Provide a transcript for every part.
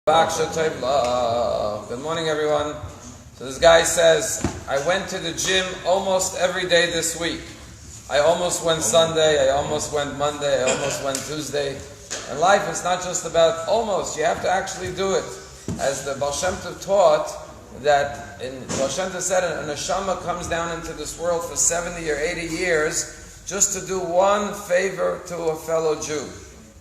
Good morning, everyone. So this guy says, I went to the gym almost every day this week. I almost went Sunday, I almost went Monday, I almost went Tuesday. In life, it's not just about almost. You have to actually do it. As the Baal Shem Tov taught, that Baal Shem Tov said, a neshama comes down into this world for 70 or 80 years just to do one favor to a fellow Jew.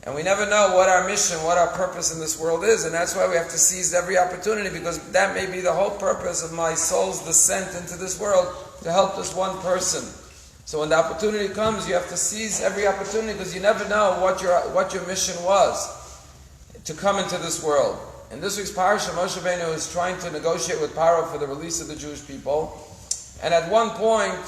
And we never know what our mission, what our purpose in this world is. And that's why we have to seize every opportunity, because that may be the whole purpose of my soul's descent into this world, to help this one person. So when the opportunity comes, you have to seize every opportunity, because you never know what your mission was to come into this world. In this week's Parsha, Moshe Rabbeinu is trying to negotiate with Paro for the release of the Jewish people. And at one point,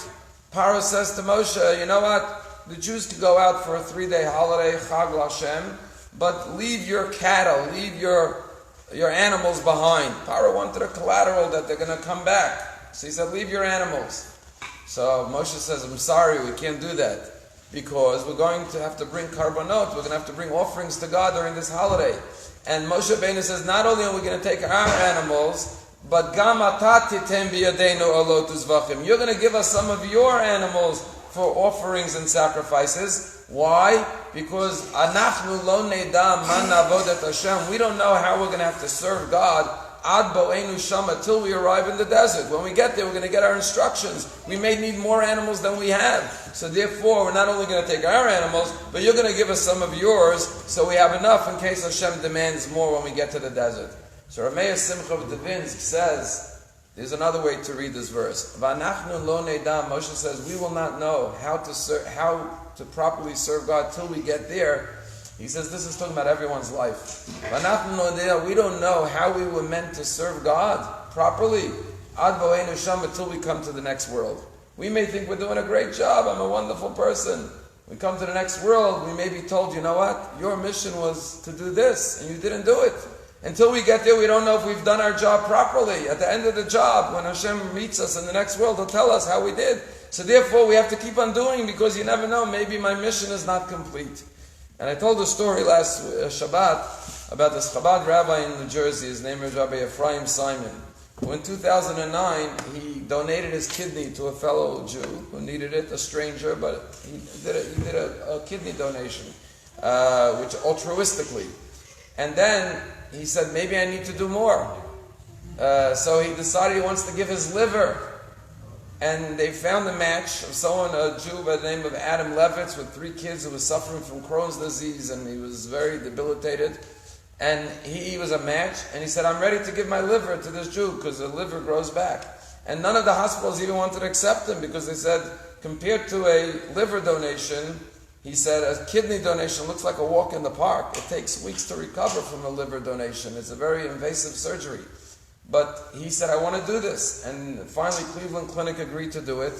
Paro says to Moshe, you know what? The Jews could go out for a 3-day holiday, Chag L'Hashem, but leave your cattle, leave your animals behind. Paro wanted a collateral that they're going to come back. So he said, leave your animals. So Moshe says, I'm sorry, we can't do that, because we're going to have to bring karbanot, we're going to have to bring offerings to God during this holiday. And Moshe Rabbeinu says, not only are we going to take our animals, but gam ata titem biyadenu alot uzvachim. You're going to give us some of your animals for offerings and sacrifices. Why? Because anachnu lo neda man avodat Hashem. We don't know how we're going to have to serve God ad bo'enu shama till we arrive in the desert. When we get there, we're going to get our instructions. We may need more animals than we have. So therefore, we're not only going to take our animals, but you're going to give us some of yours, so we have enough in case Hashem demands more when we get to the desert. So Rameh Simcha of Devinsk says, there's another way to read this verse. V'anachnu lo ne'dam. Moshe says, we will not know how to properly serve God till we get there. He says this is talking about everyone's life. V'anachnu lo ne'dam. We don't know how we were meant to serve God properly ad bo'enu shama till we come to the next world. We may think we're doing a great job. I'm a wonderful person. We come to the next world. We may be told, you know what? Your mission was to do this, and you didn't do it. Until we get there, we don't know if we've done our job properly. At the end of the job, when Hashem meets us in the next world, He'll tell us how we did. So therefore, we have to keep on doing, because you never know, maybe my mission is not complete. And I told a story last Shabbat about this Chabad rabbi in New Jersey. His name is Rabbi Ephraim Simon, who in 2009, he donated his kidney to a fellow Jew who needed it, a stranger, but he did a kidney donation, which altruistically. And then he said, maybe I need to do more. So he decided he wants to give his liver. And they found a match of someone, a Jew by the name of Adam Levitz, with 3 kids who was suffering from Crohn's disease, and he was very debilitated. And he was a match, and he said, I'm ready to give my liver to this Jew, because the liver grows back. And none of the hospitals even wanted to accept him, because they said, compared to a liver donation, he said, a kidney donation looks like a walk in the park. It takes weeks to recover from a liver donation. It's a very invasive surgery. But he said, I want to do this. And finally, Cleveland Clinic agreed to do it.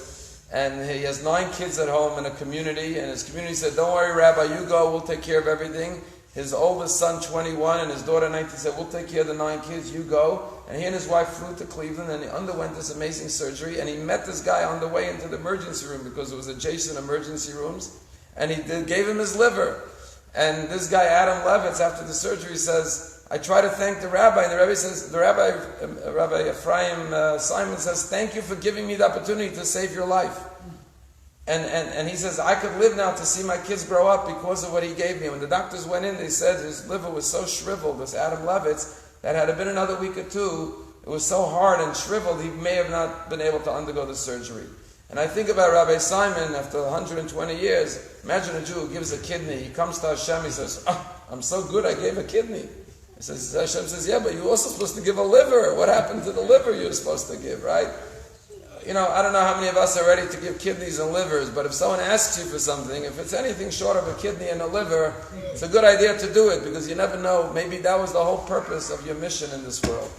And he has 9 kids at home in a community. And his community said, don't worry, Rabbi, you go. We'll take care of everything. His oldest son, 21, and his daughter, 19, said, we'll take care of the 9 kids. You go. And he and his wife flew to Cleveland, and he underwent this amazing surgery. And he met this guy on the way into the emergency room, because it was adjacent emergency rooms. And he gave him his liver. And this guy, Adam Levitz, after the surgery, says, I try to thank the rabbi. And the rabbi says, Rabbi Ephraim Simon says, thank you for giving me the opportunity to save your life. And he says, I could live now to see my kids grow up because of what he gave me. When the doctors went in, they said his liver was so shriveled, this Adam Levitz, that had it been another week or two, it was so hard and shriveled, he may have not been able to undergo the surgery. And I think about Rabbi Simon after 120 years. Imagine a Jew who gives a kidney. He comes to Hashem, he says, I'm so good I gave a kidney. Hashem says, yeah, but you were also supposed to give a liver. What happened to the liver you were supposed to give, right? You know, I don't know how many of us are ready to give kidneys and livers, but if someone asks you for something, if it's anything short of a kidney and a liver, it's a good idea to do it, because you never know, maybe that was the whole purpose of your mission in this world.